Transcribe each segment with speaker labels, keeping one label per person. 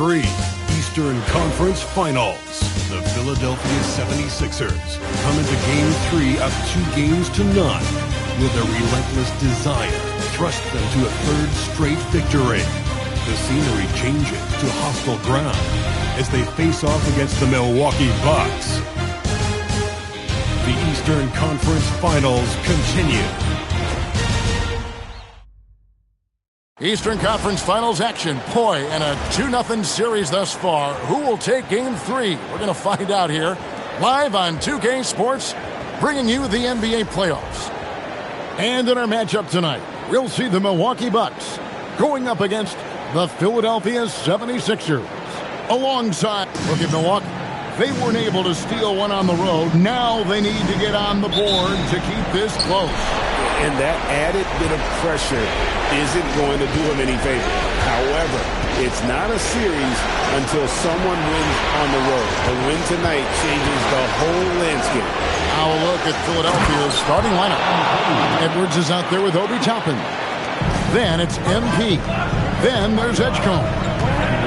Speaker 1: 3, Eastern Conference Finals. The Philadelphia 76ers come into Game 3 up 2-0 with a relentless desire thrust them to a third straight victory. The scenery changes to hostile ground as they face off against the Milwaukee Bucks. The Eastern Conference Finals continue.
Speaker 2: Eastern Conference Finals action. Boy, and a 2-0 series thus far. Who will take Game 3? We're going to find out here. Live on 2K Sports, bringing you the NBA playoffs. And in our matchup tonight, we'll see the Milwaukee Bucks going up against the Philadelphia 76ers. Alongside, look at Milwaukee. They weren't able to steal one on the road. Now they need to get on the board to keep this close.
Speaker 3: And that added bit of pressure isn't going to do them any favor. However, it's not a series until someone wins on the road. A win tonight changes the whole landscape.
Speaker 2: Now a look at Philadelphia's starting lineup. Edwards is out there with Obi Toppin. Then it's MP. Then there's Edgecombe.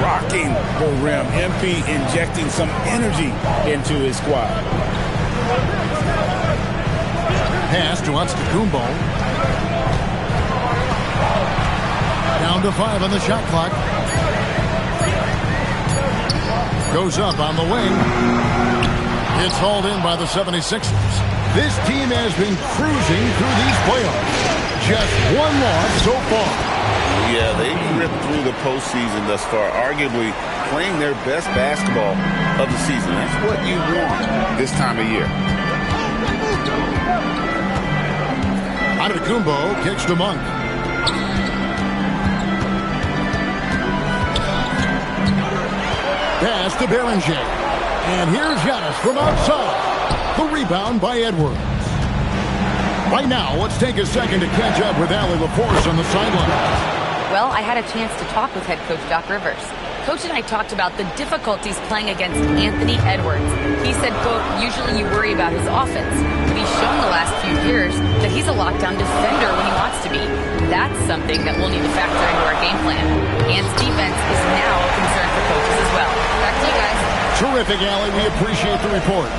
Speaker 3: Rocking the rim. MP injecting some energy into his squad.
Speaker 2: Pass to Antetokounmpo. Down to 5 on the shot clock. Goes up on the wing. It's hauled in by the 76ers. This team has been cruising through these playoffs. Just one loss so far.
Speaker 4: Yeah, they've ripped through the postseason thus far, arguably playing their best basketball of the season. That's what you want this time of year.
Speaker 2: Antetokounmpo kicks to Monk. Pass to Beringer. And here's Giannis from outside. The rebound by Edwards. Right now, let's take a second to catch up with Allie LaForce on the sideline.
Speaker 5: Well, I had a chance to talk with head coach Doc Rivers. Coach and I talked about the difficulties playing against Anthony Edwards. He said, quote, usually you worry about his offense, but he's shown the last few years that he's a lockdown defender when he wants to be. That's something that we'll need to factor into our game plan. Ant's defense is now a concern for coaches as well. Back to you guys.
Speaker 2: Terrific, Allie. We appreciate the report.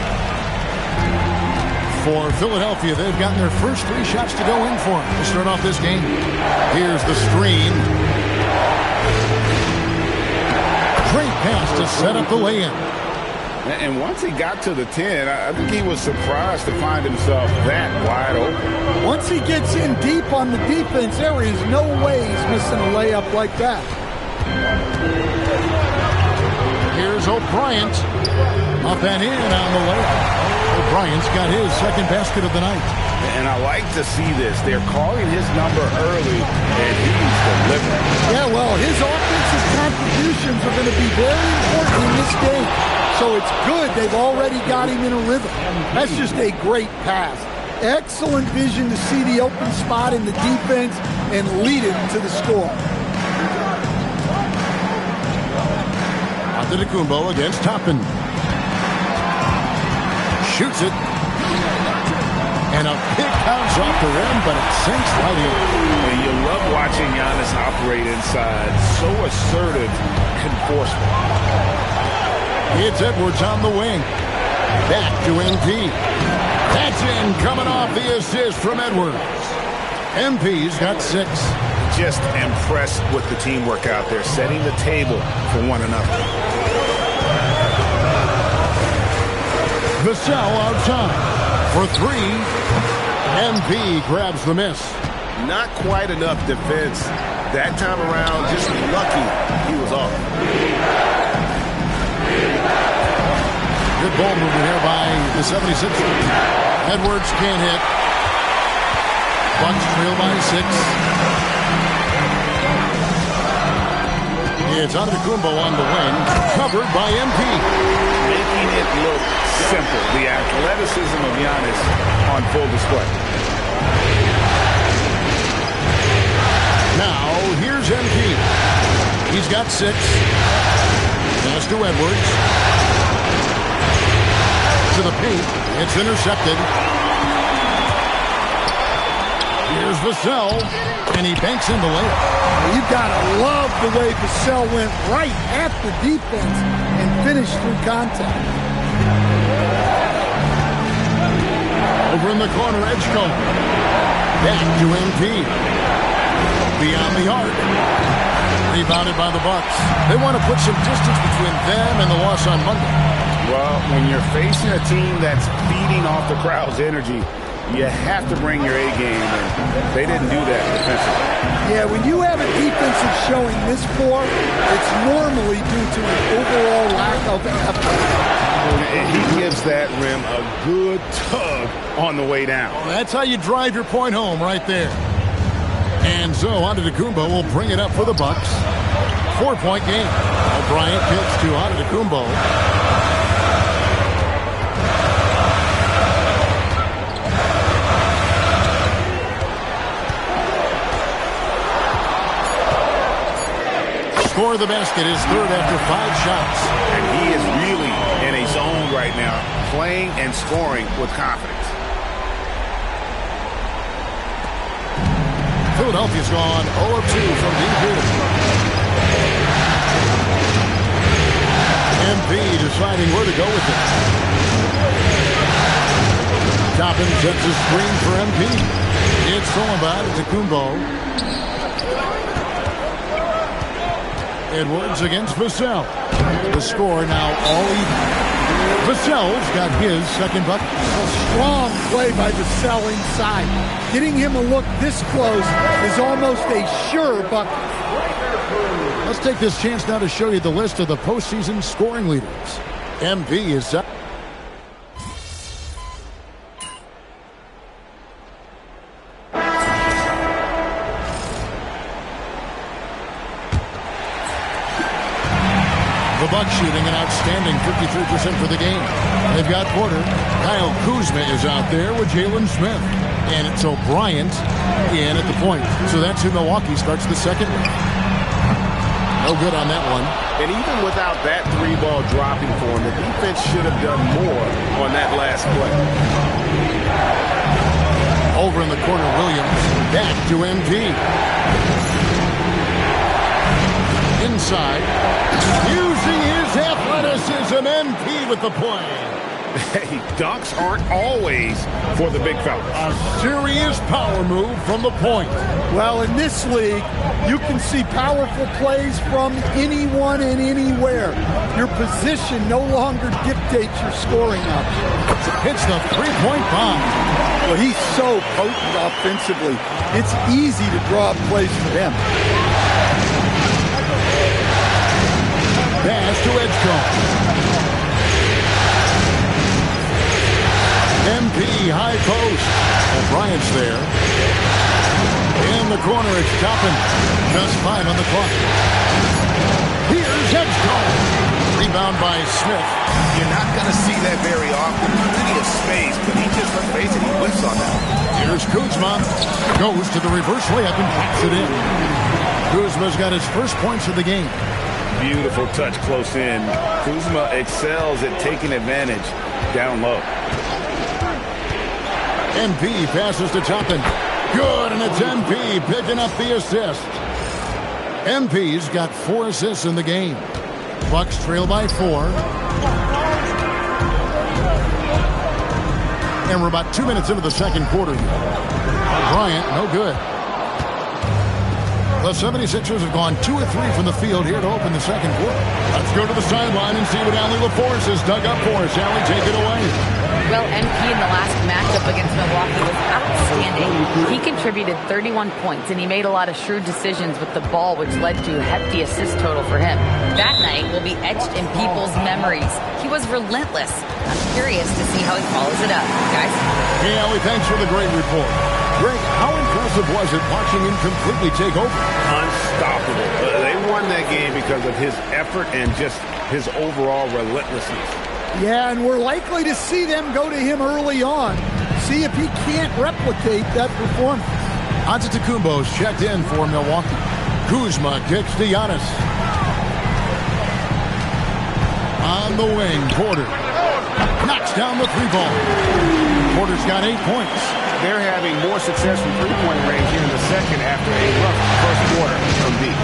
Speaker 2: For Philadelphia, they've gotten their first 3 shots to go in for them to start off this game. Here's the screen. Great pass to set up the lay-in.
Speaker 4: And once he got to the 10, I think he was surprised to find himself that wide open.
Speaker 6: Once he gets in deep on the defense, there is no way he's missing a layup like that.
Speaker 2: Here's O'Brien. Up and in on the layup. O'Brien's got his second basket of the night.
Speaker 4: And I like to see this. They're calling his number early, and he's delivering.
Speaker 6: Yeah, well, his offensive contributions are going to be very important in this game. So it's good they've already got him in a rhythm. That's just a great pass. Excellent vision to see the open spot in the defense and lead it to the score.
Speaker 2: Antetokounmpo against Toppin. Shoots it. And a pick comes off the rim, but it sinks right in.
Speaker 3: And you love watching Giannis operate inside. So assertive and forceful.
Speaker 2: It's Edwards on the wing. Back to MP. That's in, coming off the assist from Edwards. MP's got 6.
Speaker 3: Just impressed with the teamwork out there, setting the table for one another.
Speaker 2: Vassell outside for 3. MP grabs the miss.
Speaker 4: Not quite enough defense that time around. Just lucky he was off.
Speaker 2: Good ball movement here by the 76ers. Edwards can't hit. Bucks trail by 6. It's Antetokounmpo on the wing, covered by MP.
Speaker 3: Making it look simple. The athleticism of Giannis on full display.
Speaker 2: Now, here's MP. He's got 6. Pass to Edwards. To the paint. It's intercepted. Here's Vassell, and he banks in the layup.
Speaker 6: You've got to love the way Vassell went right at the defense and finished through contact.
Speaker 2: Over in the corner, Edgecombe. Back to MP. Beyond the arc. Rebounded by the Bucks. They want to put some distance between them and the loss on Monday.
Speaker 3: Well, when you're facing a team that's feeding off the crowd's energy, you have to bring your A game, and they didn't do that defensively.
Speaker 6: Yeah, when you have a defense that's showing this poor, it's normally due to an overall lack of effort.
Speaker 3: And he gives that rim a good tug on the way down.
Speaker 2: Well, that's how you drive your point home right there. And so Antetokounmpo will bring it up for the Bucks. 4-point game. Bryant kicks to Antetokounmpo. Score the basket, his third after 5 shots.
Speaker 3: And he is really in a zone right now, playing and scoring with confidence.
Speaker 2: Philadelphia's gone 0 of 2 from deep here. MP deciding where to go with it. Toppin sets a screen for MP. It's Solomon to Kumbo. Edwards against Vassell. The score now all even. Vassell's got his second bucket.
Speaker 6: A strong play by Vassell inside. Getting him a look this close is almost a sure bucket.
Speaker 2: Let's take this chance now to show you the list of the postseason scoring leaders. MP is up. The Bucks shooting an outstanding 53% for the game. They've got Porter. Kyle Kuzma is out there with Jalen Smith. And it's O'Brien in at the point. So that's who Milwaukee starts the second with. No good on that one.
Speaker 3: And even without that 3-ball dropping for him, the defense should have done more on that last play.
Speaker 2: Over in the corner, Williams. Back to MP. Inside. Using his athleticism, MP with the play.
Speaker 3: Hey, dunks aren't always for the big fella.
Speaker 2: A serious power move from the point.
Speaker 6: Well, in this league, you can see powerful plays from anyone and anywhere. Your position no longer dictates your scoring option.
Speaker 2: Hits the three-point bomb.
Speaker 6: Well, he's so potent offensively. It's easy to draw up plays for him.
Speaker 2: Pass to Edgecombe. MP high post. O'Brien's there. In the corner, it's Toppin. Just 5 on the clock. Here's Edgecombe. Rebound by Smith.
Speaker 4: You're not going to see that very often. Plenty of space, but he just, let's face it, he whiffs on that.
Speaker 2: Here's Kuzma. Goes to the reverse layup and puts it in. Kuzma's got his first points of the game.
Speaker 3: Beautiful touch close in. Kuzma excels at taking advantage down low.
Speaker 2: MP passes to Toppin. Good, and it's MP picking up the assist. MP's got 4 assists in the game. Bucks trail by 4. And we're about 2 minutes into the second quarter here. Bryant, no good. The 76ers have gone 2 of 3 from the field here to open the second quarter. Let's go to the sideline and see what Allie LaForce has dug up for us. Allie, take it away.
Speaker 5: Well, MP in the last matchup against Milwaukee was outstanding. He contributed 31 points, and he made a lot of shrewd decisions with the ball, which led to a hefty assist total for him. That night will be etched in people's memories. He was relentless. I'm curious to see how he follows it up. Guys?
Speaker 2: Hey, Allie, thanks for the great report. Greg, how impressive was it watching him completely take over?
Speaker 3: Unstoppable. They won that game because of his effort and just his overall relentlessness.
Speaker 6: Yeah, and we're likely to see them go to him early on. See if he can't replicate that performance.
Speaker 2: Antetokounmpo's checked in for Milwaukee. Kuzma kicks to Giannis. On the wing, Porter knocks down the 3-ball. Porter's got 8 points.
Speaker 3: They're having more success from three-point range here in the second after a rough first quarter from deep.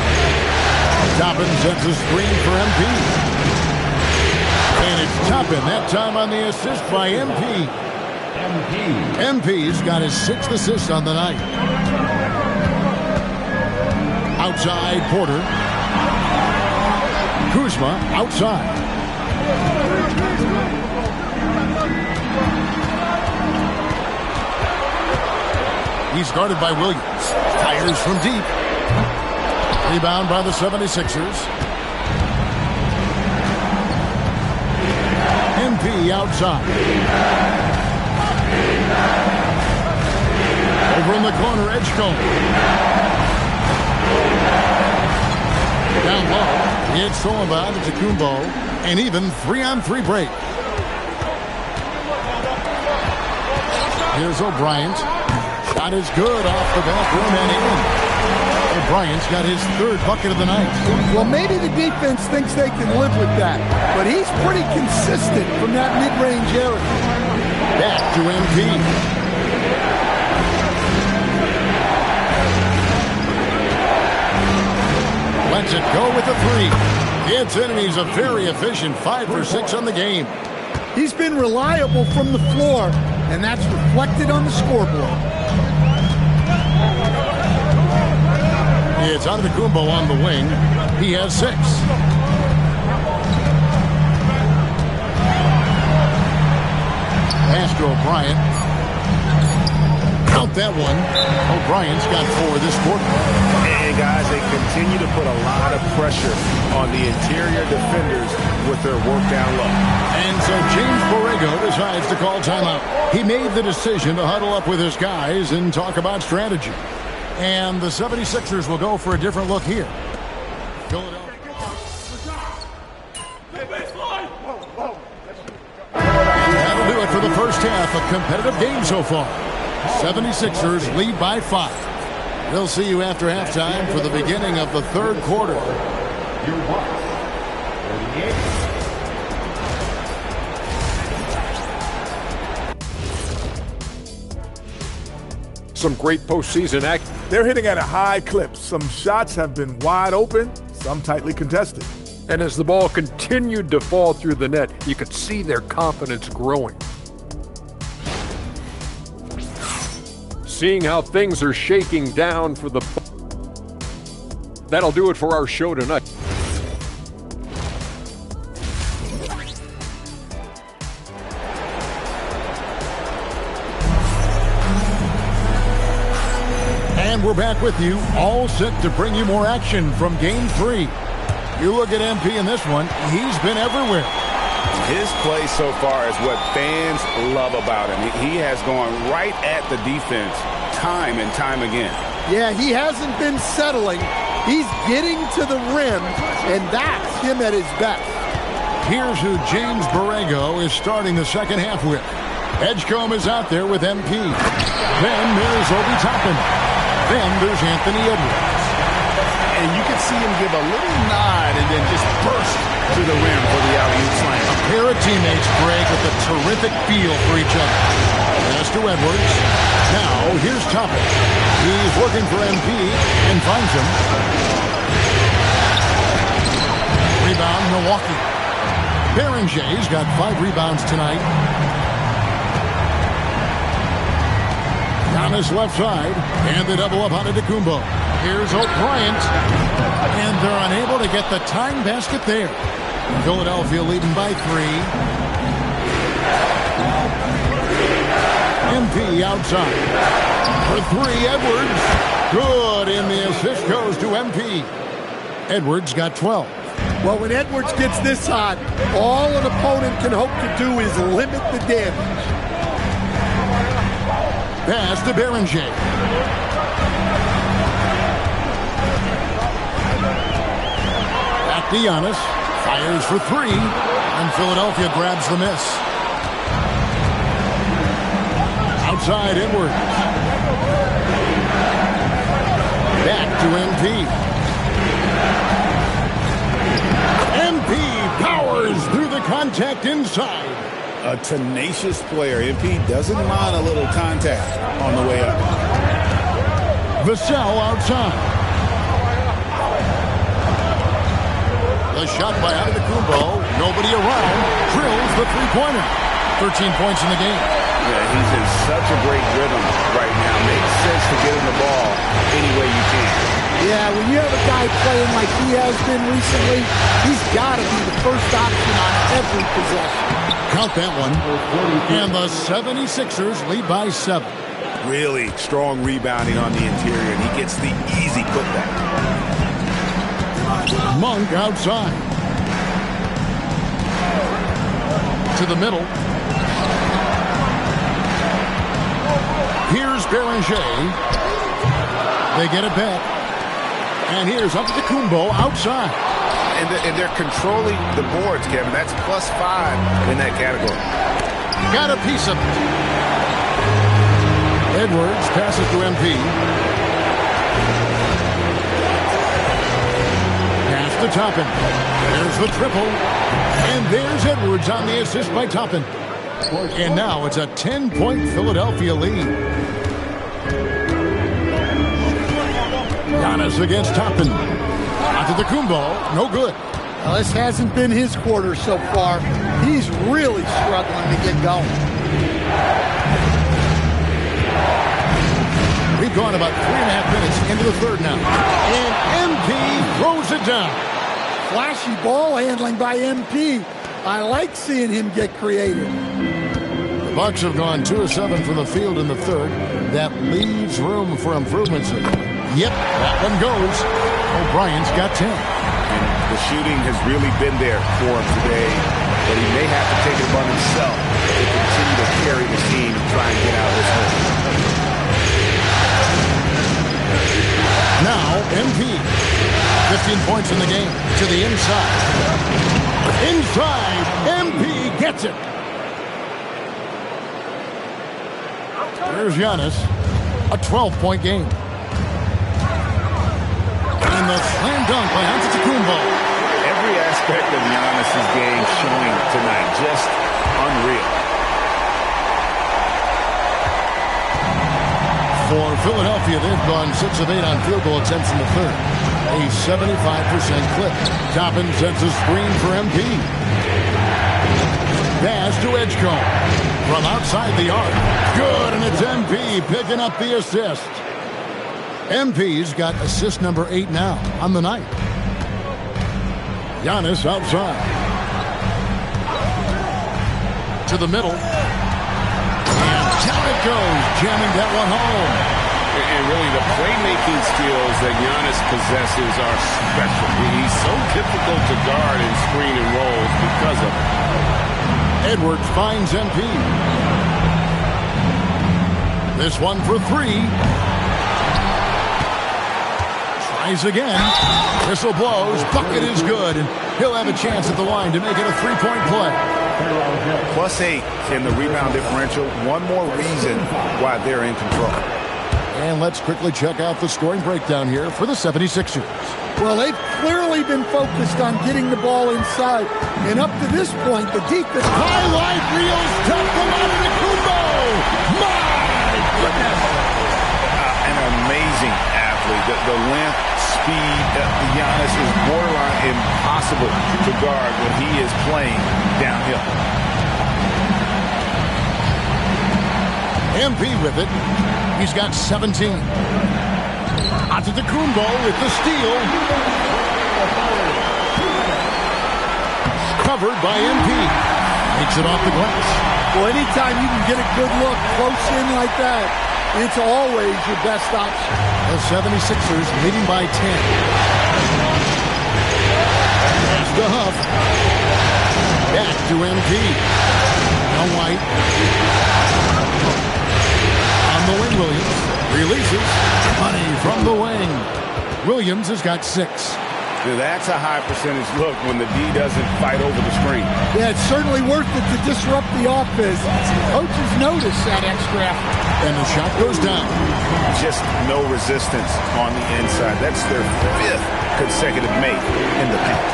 Speaker 2: Toppin sets a screen for MP. And it's Toppin, that time on the assist by MP. MP's got his 6th assist on the night. Outside Porter. Kuzma outside. He's guarded by Williams. Fires from deep. Rebound by the 76ers. MP outside. Over in the corner, Edgecombe. Down low, it's Sullivan to Kumbo. An even 3-on-3 break. Here's O'Brien. Shot is good off the back rim and in. O'Brien's got his 3rd bucket of the night.
Speaker 6: Well, maybe the defense thinks they can live with that, but he's pretty consistent from that mid-range area.
Speaker 2: Back to MP. Lets it go with the 3. It's in, and he's a very efficient 5 for 6 on the game.
Speaker 6: He's been reliable from the floor, and that's reflected on the scoreboard.
Speaker 2: It's Antetokounmpo on the wing. He has 6. Pass to O'Brien. Count that one. O'Brien's got 4 this quarter.
Speaker 3: And guys, they continue to put a lot of pressure on the interior defenders with their work down low.
Speaker 2: And so James Borrego decides to call timeout. He made the decision to huddle up with his guys and talk about strategy. And the 76ers will go for a different look here. Philadelphia. That'll do it for the first half. A competitive game so far. 76ers lead by 5. We'll see you after halftime for the beginning of the 3rd quarter.
Speaker 7: Some great postseason act.
Speaker 8: They're hitting at a high clip. Some shots have been wide open, some tightly contested.
Speaker 7: And as the ball continued to fall through the net, you could see their confidence growing. Seeing how things are shaking down for the... That'll do it for our show tonight.
Speaker 2: And we're back with you, all set to bring you more action from Game 3. You look at MP in this one, he's been everywhere.
Speaker 3: His play so far is what fans love about him. He has gone right at the defense time and time again.
Speaker 6: Yeah, he hasn't been settling. He's getting to the rim, and that's him at his best.
Speaker 2: Here's who James Borrego is starting the second half with. Edgecombe is out there with MP. Then there's Obi Toppin. Then there's Anthony Edwards.
Speaker 3: And you can see him give a little nod and then just burst to the rim for the alley-oop slam.
Speaker 2: A pair of teammates, Greg, with a terrific feel for each other. Pass to Edwards. Now here's Toppin. He's looking for MP and finds him. Rebound, Milwaukee. Berenger's got 5 rebounds tonight. On his left side, and the double up on Antetokounmpo. Here's O'Brien, and they're unable to get the tying basket there. Philadelphia leading by 3. MP outside. For 3, Edwards. Good, and the assist goes to MP. Edwards got 12.
Speaker 6: Well, when Edwards gets this hot, all an opponent can hope to do is limit the damage.
Speaker 2: Pass to Berenger. Back to Giannis. Fires for 3. And Philadelphia grabs the miss. Outside Edwards. Back to MP. MP powers through the contact inside.
Speaker 3: A tenacious player. MP doesn't mind a little contact on the way up.
Speaker 2: Vassell outside. The shot by Antetokounmpo. Nobody around. Drills the three-pointer. 13 points in the game.
Speaker 3: Yeah, he's in such a great rhythm right now. Makes sense to get him the ball any way you can.
Speaker 6: Yeah, when you have a guy playing like he has been recently, he's got to be the first option on every possession.
Speaker 2: Count that one. And the 76ers lead by 7.
Speaker 3: Really strong rebounding on the interior, and he gets the easy putback.
Speaker 2: Monk outside. To the middle. Here's Beringer. They get it back. And here's Antetokounmpo outside.
Speaker 3: And they're controlling the boards, Kevin. That's +5 in that category.
Speaker 2: Got a piece of it. Edwards passes to MP. Pass to Toppin. There's the triple. And there's Edwards on the assist by Toppin. And now it's a 10-point Philadelphia lead. Giannis against Toppin. Antetokounmpo, no good.
Speaker 6: Well, this hasn't been his quarter so far. He's really struggling to get going.
Speaker 2: We've gone about 3.5 minutes into the third now. And MP throws it down.
Speaker 6: Flashy ball handling by MP. I like seeing him get creative.
Speaker 2: The Bucks have gone 2 of 7 from the field in the third. That leaves room for improvements. Yep, that one goes. O'Brien's got 10.
Speaker 3: The shooting has really been there for him today, but he may have to take it upon himself to continue to carry the team and try and get out of this hole.
Speaker 2: Now, MP. 15 points in the game. To the inside. Inside. MP gets it. There's Giannis. A 12-point game. And the slam dunk by Antetokounmpo.
Speaker 3: Every aspect of Giannis' game showing tonight. Just unreal.
Speaker 2: For Philadelphia, they've gone 6 of 8 on field goal attempts in the third. A 75% clip. Toppin sets a screen for MP. Pass to Edgecombe. From outside the arc. Good, and it's MP picking up the assist. MP's got assist number 8 now on the night. Giannis outside. To the middle. And down it goes, jamming that one home.
Speaker 3: And really, the playmaking skills that Giannis possesses are special. He's so difficult to guard in screen and rolls because of it.
Speaker 2: Edwards finds MP. This one for 3. Tries again. Whistle blows. Bucket is good. And he'll have a chance at the line to make it a 3-point play.
Speaker 3: +8 in the rebound differential. One more reason why they're in control.
Speaker 2: And let's quickly check out the scoring breakdown here for the 76ers.
Speaker 6: Well, they've clearly been focused on getting the ball inside. And up to this point, the defense...
Speaker 2: Highlight reels tough from Antetokounmpo. My goodness.
Speaker 3: An amazing athlete. The length, speed, Giannis is borderline impossible to guard when he is playing downhill.
Speaker 2: MP with it. He's got 17. Antetokounmpo with the steal. Covered by MP. Makes it off the glass.
Speaker 6: Well, anytime you can get a good look close in like that, it's always your best option.
Speaker 2: The 76ers leading by 10. Pass to Huff. Back to MP. Now White. On the wing, Williams. Releases. Money from the wing. Williams has got 6.
Speaker 3: Now that's a high percentage look when the D doesn't fight over the screen.
Speaker 6: Yeah, it's certainly worth it to disrupt the offense. Coaches notice that extra effort.
Speaker 2: And the shot goes down.
Speaker 3: Just no resistance on the inside. That's their 5th consecutive make in the paint.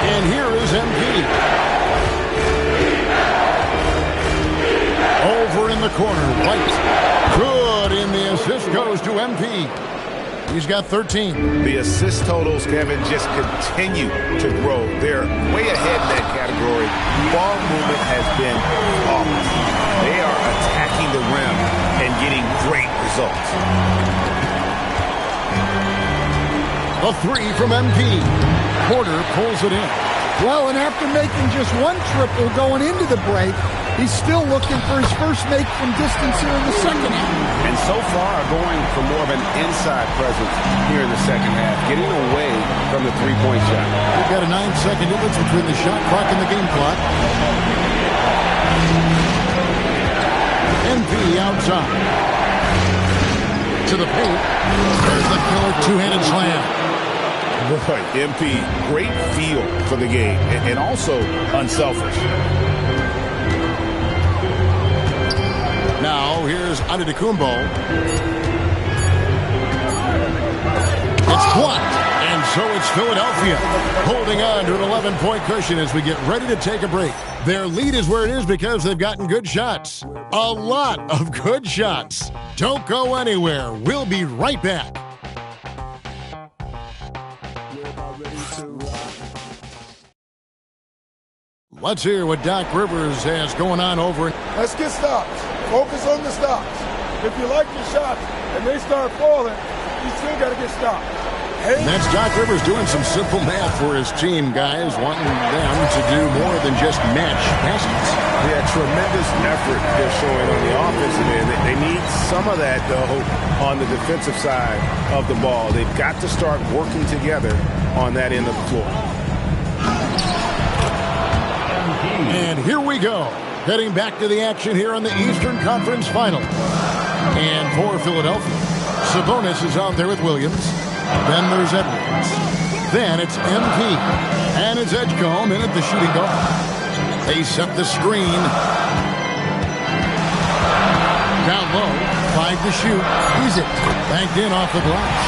Speaker 2: And here is Over in the corner, White. Good, and the assist goes to MP. He's got 13.
Speaker 3: The assist totals, Kevin, just continue to grow. They're way ahead in that category. Ball movement has been flawless. They are attacking the rim and getting great results.
Speaker 2: A three from MP. Porter pulls it in.
Speaker 6: Well, and after making just one triple going into the break, he's still looking for his first make from distance here in the second half.
Speaker 3: And so far going for more of an inside presence here in the second half, getting away from the three-point shot.
Speaker 2: We've got a 9-second difference between the shot clock and the game clock. MP outside. To the paint. There's the killer two-handed slam.
Speaker 3: Boy, MP, great feel for the game and also unselfish.
Speaker 2: Now, here's Antetokounmpo. It's blocked, and so it's Philadelphia holding on to an 11-point cushion as we get ready to take a break. Their lead is where it is because they've gotten good shots. A lot of good shots. Don't go anywhere. We'll be right back. Let's hear what Doc Rivers has going on over.
Speaker 8: Let's get stops. Focus on the stops. If you like your shots and they start falling, you still got to get stopped. Hey.
Speaker 2: And that's Doc Rivers doing some simple math for his team, guys, wanting them to do more than just match passes.
Speaker 3: Yeah, tremendous effort they're showing on the offensive end. They need some of that, though, on the defensive side of the ball. They've got to start working together on that end of the floor.
Speaker 2: And here we go, heading back to the action here on the Eastern Conference Final. And for Philadelphia, Sabonis is out there with Williams. Then there's Edwards. Then it's MP. And it's Edgecombe in at the shooting guard. They set the screen. Down low, 5 to shoot. He's it. Banked in off the glass.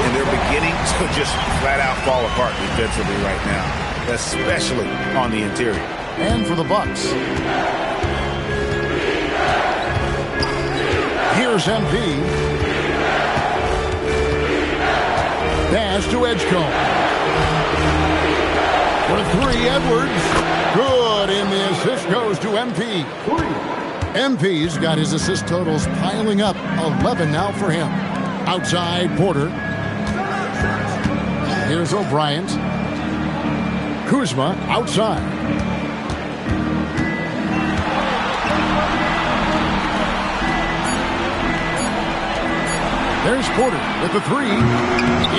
Speaker 3: And they're beginning to just flat out fall apart defensively right now, especially on the interior.
Speaker 2: And for the Bucks, here's MP. Pass to Edgecombe. For 3, Edwards. Good, and the assist goes to MP. MP's got his assist totals piling up. 11 now for him. Outside, Porter. Here's O'Bryant. Kuzma outside. There's Porter with the 3.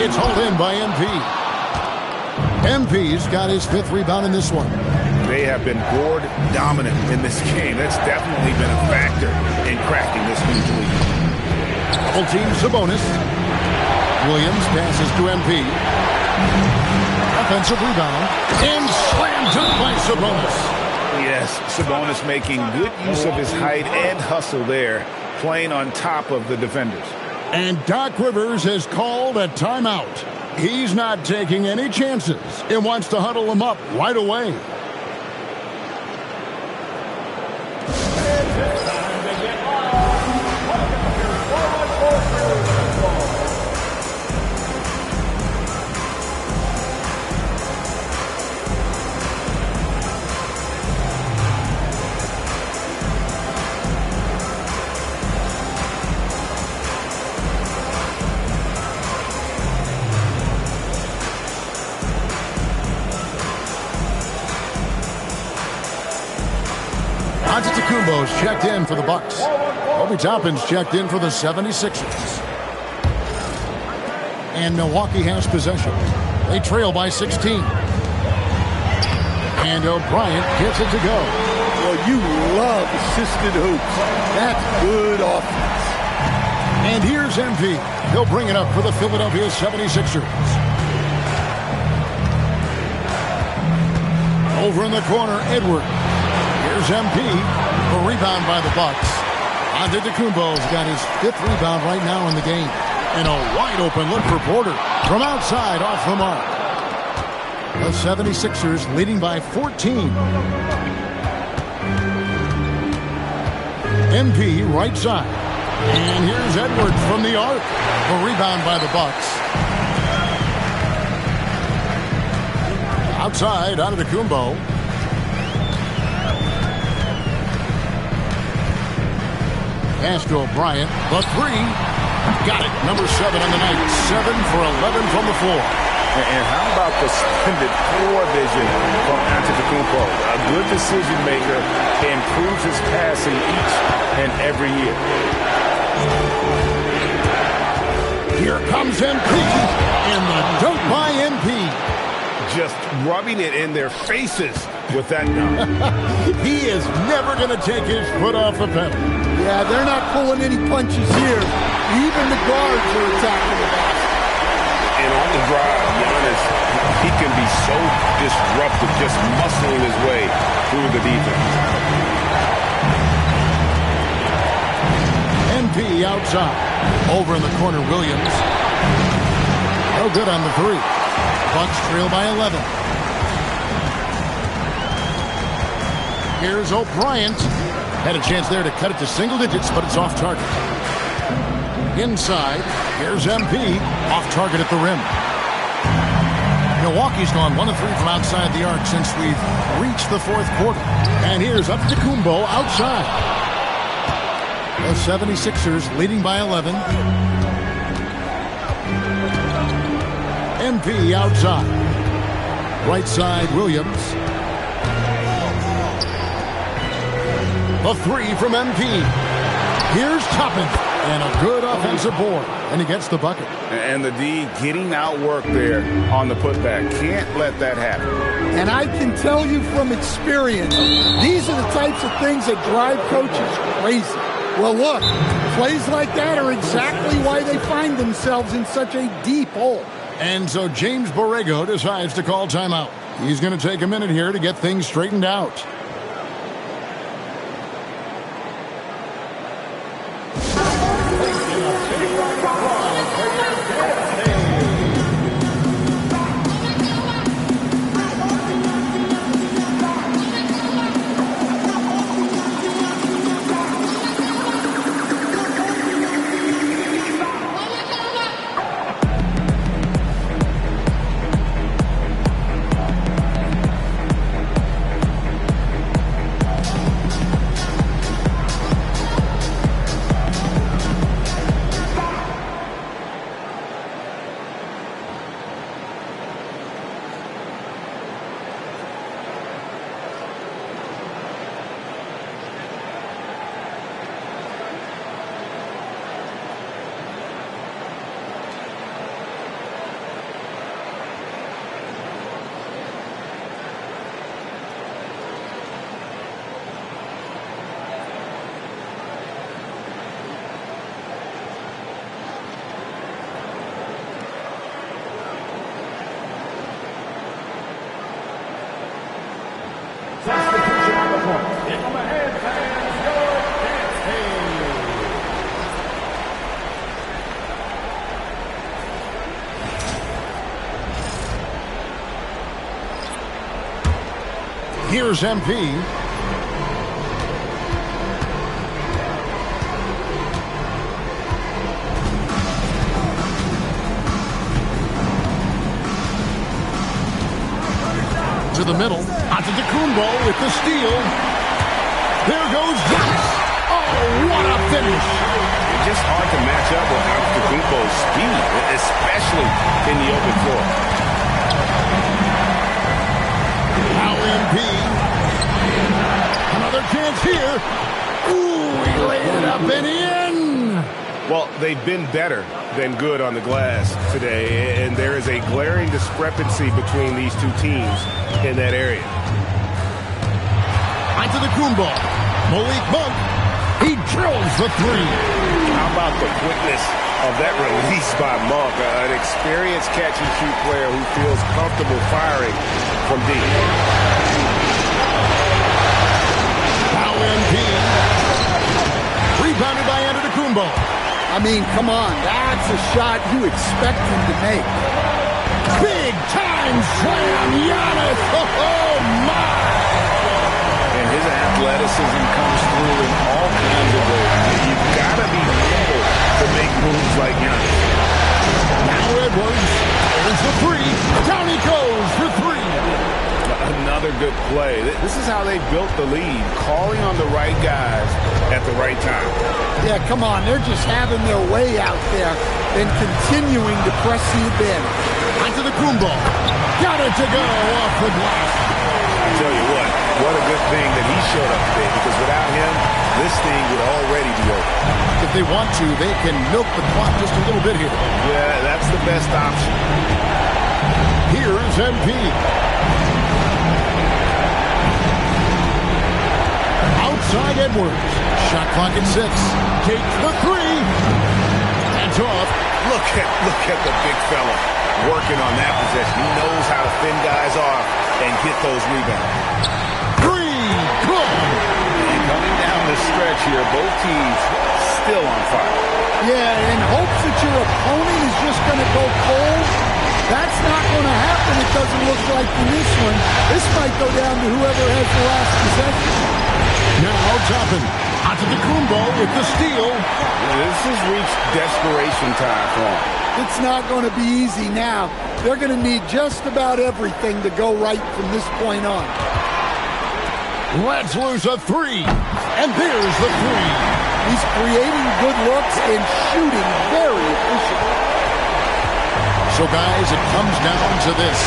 Speaker 2: It's hauled in by MP. MP's got his 5th rebound in this one.
Speaker 3: They have been board dominant in this game. That's definitely been a factor in cracking this huge lead.
Speaker 2: Double team Sabonis. Williams passes to MP. Offensive rebound. And slammed dunk by Sabonis.
Speaker 3: Yes, Sabonis making good use of his height and hustle there, playing on top of the defenders.
Speaker 2: And Doc Rivers has called a timeout. He's not taking any chances and wants to huddle them up right away. Antetokounmpo's checked in for the Bucks. Obi Toppin's checked in for the 76ers. And Milwaukee has possession. They trail by 16. And O'Brien gets it to go.
Speaker 6: Well, you love assisted hoops. That's good offense.
Speaker 2: And here's MP. He'll bring it up for the Philadelphia 76ers. Over in the corner, Edwards. Here's MP. A rebound by the Bucks. Antetokounmpo's got his 5th rebound right now in the game. And a wide open look for Porter. From outside, off the mark. The 76ers leading by 14. MP right side. And here's Edwards from the arc. A rebound by the Bucks. Outside, Antetokounmpo. Pass to O'Brien. The three. Got it. Number 7 on the night. 7 for 11 from the floor.
Speaker 3: And how about the splendid floor vision from Antetokounmpo? A good decision maker, improves his passing each and every year.
Speaker 2: Here comes MP, and the dunk by MP.
Speaker 3: Just rubbing it in their faces with that dunk.
Speaker 2: He is never going to take his foot off the pedal.
Speaker 6: Yeah, they're not pulling any punches here. Even the guards are attacking the basket.
Speaker 3: And on the drive, Giannis, he can be so disruptive, just muscling his way through the defense.
Speaker 2: MP outside. Over in the corner, Williams. No good on the three. Bucks trail by 11. Here's O'Brien. Had a chance there to cut it to single digits, but it's off target. Inside, here's MP. Off target at the rim. Milwaukee's gone 1 of 3 from outside the arc since we've reached the fourth quarter. And here's Antetokounmpo outside. The 76ers leading by 11. MP outside. Right side, Williams. The three from MP. Here's Toppin. And a good offensive board. And he gets the bucket.
Speaker 3: And the D getting outworked there on the putback. Can't let that happen.
Speaker 6: And I can tell you from experience, these are the types of things that drive coaches crazy. Well, look, plays like that are exactly why they find themselves in such a deep hole.
Speaker 2: And so James Borrego decides to call timeout. He's going to take a minute here to get things straightened out. Here's MP. To the middle. Antetokounmpo with the steal. There goes Giannis. Oh, what a finish.
Speaker 3: It's just hard to match up with Antetokounmpo's speed, especially in the open floor.
Speaker 2: Now MP. Another chance here. Ooh, he laid it up and in.
Speaker 3: Well, they've been better than good on the glass today, and there is a glaring discrepancy between these two teams in that area.
Speaker 2: Antetokounmpo. Malik Monk. He drills the three.
Speaker 3: How about the quickness of that release by Monk? An experienced catch-and-shoot player who feels comfortable firing from deep.
Speaker 2: Now MP. Rebounded by Antetokounmpo.
Speaker 6: I mean, come on, that's a shot you expect him to make.
Speaker 2: Big time slam, Giannis. Oh, my.
Speaker 3: And his athleticism comes through in all kinds of ways. You've got to be humble to make moves like Giannis.
Speaker 2: Now Edwards. There's the three. Down he goes for three.
Speaker 3: Another good play. This is how they built the lead, calling on the right guys at the right time.
Speaker 6: Yeah, come on. They're just having their way out there and continuing to press the advantage.
Speaker 2: Onto the Kumbo. Got it to go off the glass.
Speaker 3: I tell you what a good thing that he showed up today, because without him, this thing would already be over.
Speaker 2: If they want to, they can milk the clock just a little bit here.
Speaker 3: Yeah, that's the best option.
Speaker 2: Here's MP. Outside Edwards. Shot clock at 6. Takes the three. That's off.
Speaker 3: Look at the big fella working on that possession. He knows how to thin guys off and get those rebounds.
Speaker 2: Three. Good.
Speaker 3: And coming down the stretch here, both teams still on fire.
Speaker 6: Yeah, in hopes that your opponent is just going to go cold. That's not going to happen. It doesn't look like in this one. This might go down to whoever has the last possession.
Speaker 2: Now Toppin. Onto the Kumbo with the steal.
Speaker 3: This has reached desperation time for him.
Speaker 6: It's not going to be easy now. They're going to need just about everything to go right from this point on.
Speaker 2: Let's lose a three. And there's the three.
Speaker 6: He's creating good looks and shooting very efficiently.
Speaker 2: So, guys, it comes down to this.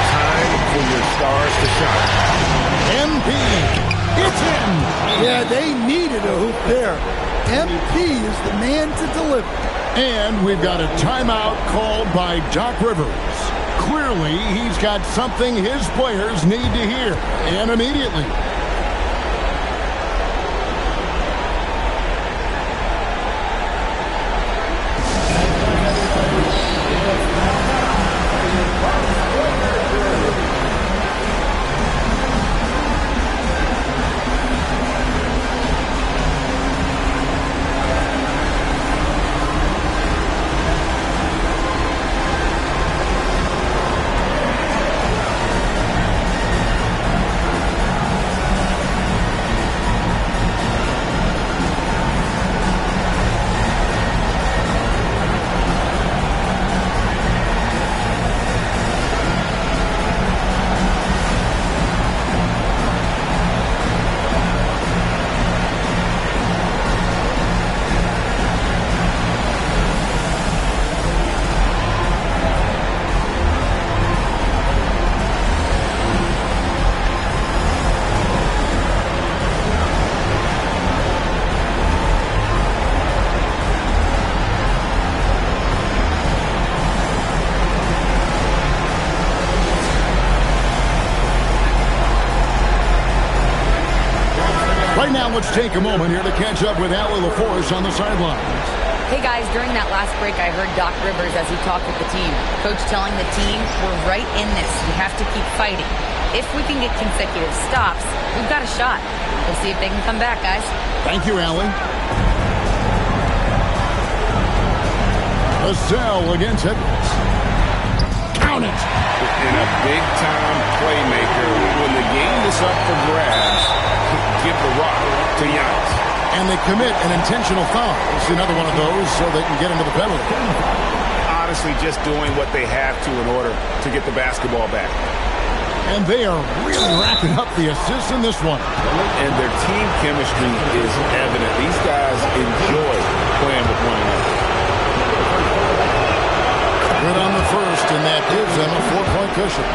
Speaker 3: Time for your stars to shine.
Speaker 2: MP. It's in.
Speaker 6: Yeah, they needed a hoop there. MP is the man to deliver.
Speaker 2: And we've got a timeout called by Doc Rivers. Clearly, he's got something his players need to hear, and immediately. Right now, let's take a moment here to catch up with Allie LaForce on the sidelines.
Speaker 5: Hey guys, during that last break, I heard Doc Rivers as he talked with the team. Coach telling the team, we're right in this. We have to keep fighting. If we can get consecutive stops, we've got a shot. We'll see if they can come back, guys.
Speaker 2: Thank you, Allie. Vassell against Edwards. Count it.
Speaker 3: And a big-time playmaker. When the game is up for grabs, give the rock to Giannis.
Speaker 2: And they commit an intentional foul. It's another one of those so they can get into the penalty.
Speaker 3: Honestly, just doing what they have to in order to get the basketball back.
Speaker 2: And they are really racking up the assists in this one.
Speaker 3: And their team chemistry is evident. These guys enjoy playing with one another.
Speaker 2: Good on the first, and that gives them a 4-point cushion.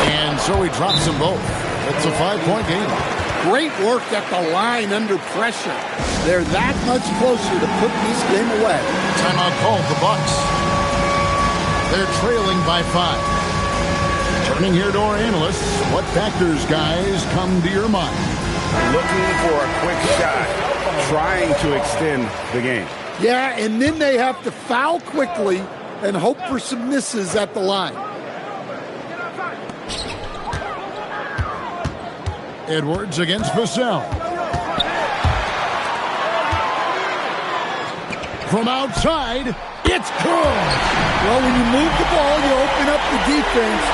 Speaker 2: And so he drops them both. It's a 5-point game.
Speaker 6: Great work at the line under pressure. They're that much closer to putting this game away.
Speaker 2: Timeout called the Bucks. They're trailing by 5. Turning here to our analysts, what factors, guys, come to your mind?
Speaker 3: Looking for a quick shot, trying to extend the game.
Speaker 6: Yeah, and then they have to foul quickly and hope for some misses at the line.
Speaker 2: Edwards against Vassell. from outside. It's good.
Speaker 6: Well, when you move the ball, you open up the defense.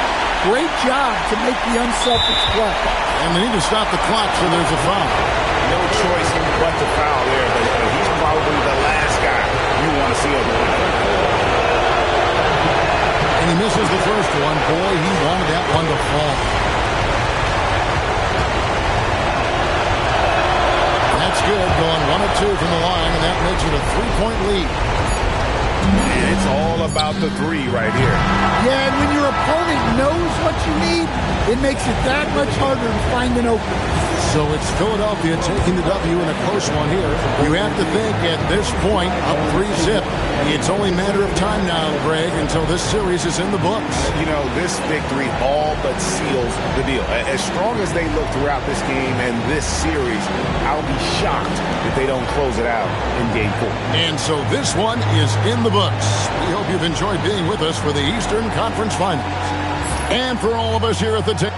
Speaker 6: Great job to make the unselfish play.
Speaker 2: And they need to stop the clock, so there's a foul.
Speaker 3: No choice but to foul there, but he's probably the last guy you want to see on the line.
Speaker 2: And he misses the first one. Boy, he wanted that one to fall. That's good, going 1 of 2 from the line, and that makes it a 3-point lead.
Speaker 3: And it's all about the three right here.
Speaker 6: Yeah, and when your opponent knows what you need, it makes it that much harder to find an opening.
Speaker 2: So it's Philadelphia taking the W in a close one here. You have to think at this point, up 3-zip. It's only a matter of time now, Greg, until this series is in the books.
Speaker 3: You know, this victory all but seals the deal. As strong as they look throughout this game and this series, I'll be shocked if they don't close it out in Game 4.
Speaker 2: And so this one is in the books. We hope you've enjoyed being with us for the Eastern Conference Finals. And for all of us here at the table.